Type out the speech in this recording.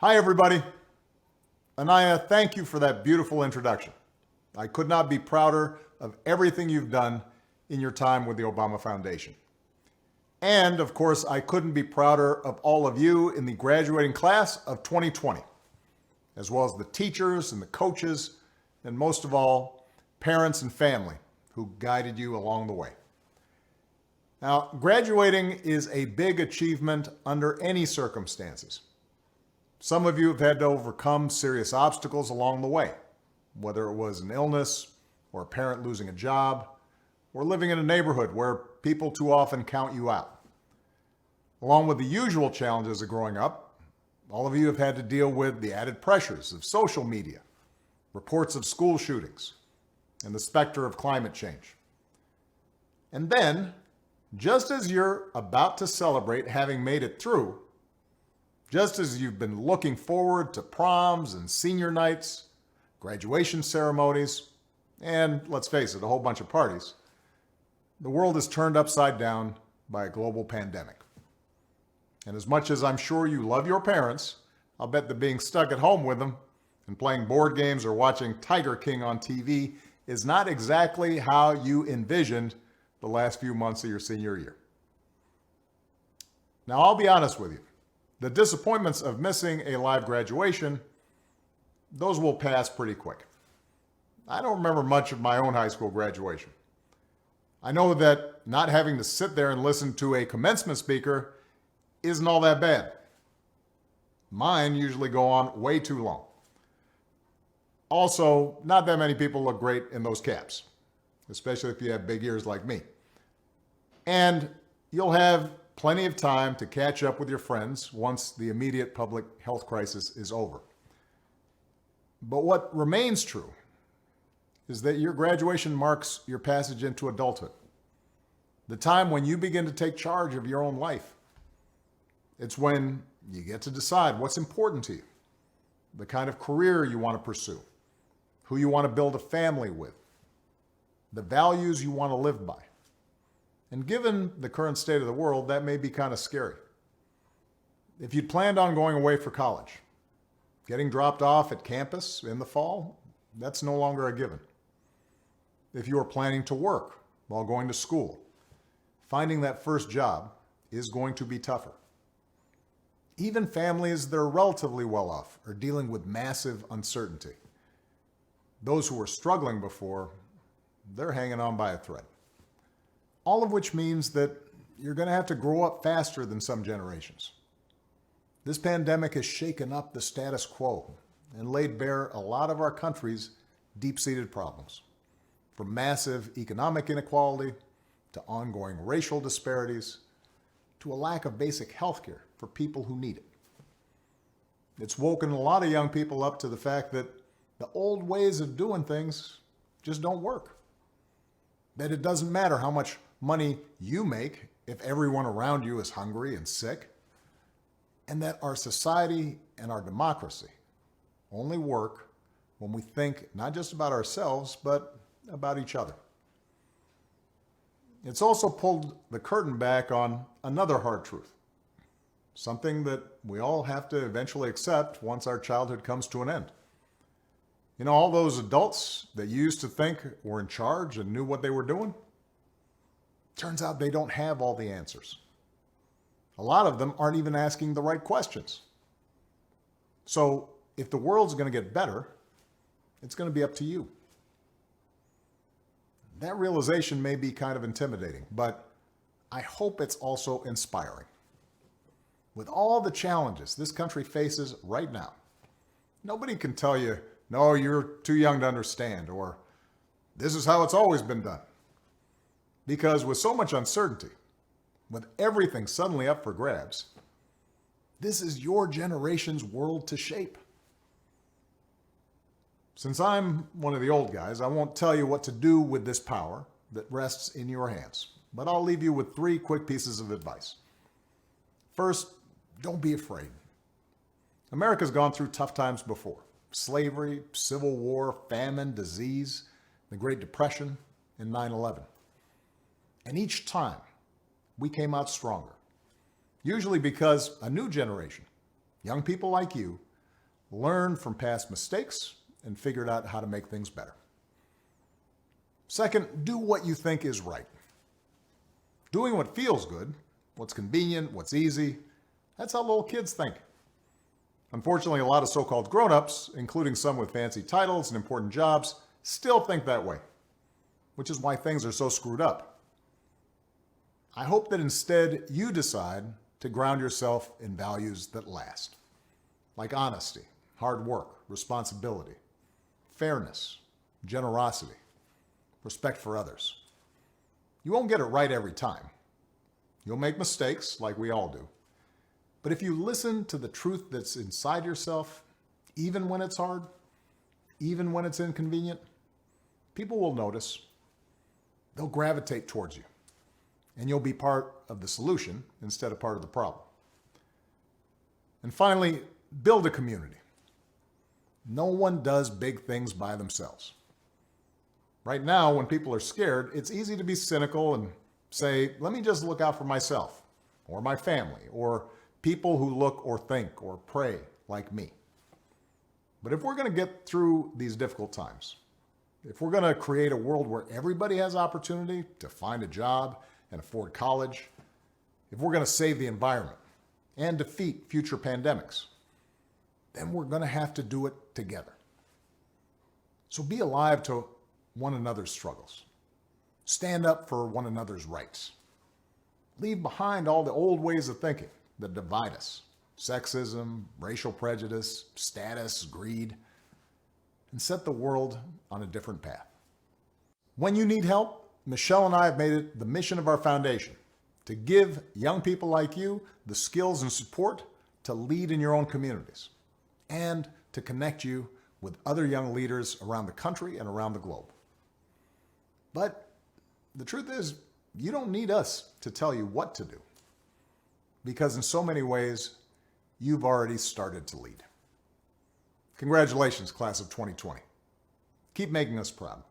Hi, everybody. Anaya, thank you for that beautiful introduction. I could not be prouder of everything you've done in your time with the Obama Foundation. And, of course, I couldn't be prouder of all of you in the graduating class of 2020, as well as the teachers and the coaches, and most of all, parents and family who guided you along the way. Now, graduating is a big achievement under any circumstances. Some of you have had to overcome serious obstacles along the way, whether it was an illness or a parent losing a job or living in a neighborhood where people too often count you out. Along with the usual challenges of growing up, all of you have had to deal with the added pressures of social media, reports of school shootings, and the specter of climate change. And then, just as you're about to celebrate having made it through, just as you've been looking forward to proms and senior nights, graduation ceremonies, and let's face it, a whole bunch of parties, the world is turned upside down by a global pandemic. And as much as I'm sure you love your parents, I'll bet that being stuck at home with them and playing board games or watching Tiger King on TV is not exactly how you envisioned the last few months of your senior year. Now, I'll be honest with you. The disappointments of missing a live graduation, those will pass pretty quick. I don't remember much of my own high school graduation. I know that not having to sit there and listen to a commencement speaker isn't all that bad. Mine usually go on way too long. Also, not that many people look great in those caps, especially if you have big ears like me. And you'll have plenty of time to catch up with your friends once the immediate public health crisis is over. But what remains true is that your graduation marks your passage into adulthood, the time when you begin to take charge of your own life. It's when you get to decide what's important to you, the kind of career you want to pursue, who you want to build a family with, the values you want to live by. And given the current state of the world, that may be kind of scary. If you'd planned on going away for college, getting dropped off at campus in the fall, that's no longer a given. If you are planning to work while going to school, finding that first job is going to be tougher. Even families that are relatively well off are dealing with massive uncertainty. Those who were struggling before, they're hanging on by a thread. All of which means that you're going to have to grow up faster than some generations. This pandemic has shaken up the status quo and laid bare a lot of our country's deep-seated problems, from massive economic inequality to ongoing racial disparities to a lack of basic health care for people who need it. It's woken a lot of young people up to the fact that the old ways of doing things just don't work. That it doesn't matter how much money you make if everyone around you is hungry and sick, and that our society and our democracy only work when we think not just about ourselves, but about each other. It's also pulled the curtain back on another hard truth, something that we all have to eventually accept once our childhood comes to an end. You know, all those adults that you used to think were in charge and knew what they were doing, turns out they don't have all the answers. A lot of them aren't even asking the right questions. So if the world's going to get better, it's going to be up to you. That realization may be kind of intimidating, but I hope it's also inspiring. With all the challenges this country faces right now, nobody can tell you, no, you're too young to understand, or this is how it's always been done. Because with so much uncertainty, with everything suddenly up for grabs, this is your generation's world to shape. Since I'm one of the old guys, I won't tell you what to do with this power that rests in your hands, but I'll leave you with 3 quick pieces of advice. First, don't be afraid. America's gone through tough times before. Slavery, civil war, famine, disease, the Great Depression, and 9/11. And each time, we came out stronger. Usually because a new generation, young people like you, learn from past mistakes, and figured out how to make things better. Second, do what you think is right. Doing what feels good, what's convenient, what's easy, that's how little kids think. Unfortunately, a lot of so-called grown-ups, including some with fancy titles and important jobs, still think that way, which is why things are so screwed up. I hope that instead you decide to ground yourself in values that last, like honesty, hard work, responsibility, fairness, generosity, respect for others. You won't get it right every time. You'll make mistakes, like we all do. But if you listen to the truth that's inside yourself, even when it's hard, even when it's inconvenient, people will notice. They'll gravitate towards you. And you'll be part of the solution instead of part of the problem. And finally, build a community. No one does big things by themselves. Right now, when people are scared, it's easy to be cynical and say, let me just look out for myself, or my family, or people who look or think or pray like me. But if we're going to get through these difficult times, if we're going to create a world where everybody has opportunity to find a job and afford college, if we're going to save the environment and defeat future pandemics, then we're going to have to do it together. So be alive to one another's struggles. Stand up for one another's rights. Leave behind all the old ways of thinking that divide us: sexism, racial prejudice, status, greed, and set the world on a different path. When you need help, Michelle and I have made it the mission of our foundation to give young people like you the skills and support to lead in your own communities and to connect you with other young leaders around the country and around the globe. But the truth is, you don't need us to tell you what to do, because in so many ways, you've already started to lead. Congratulations, class of 2020. Keep making us proud.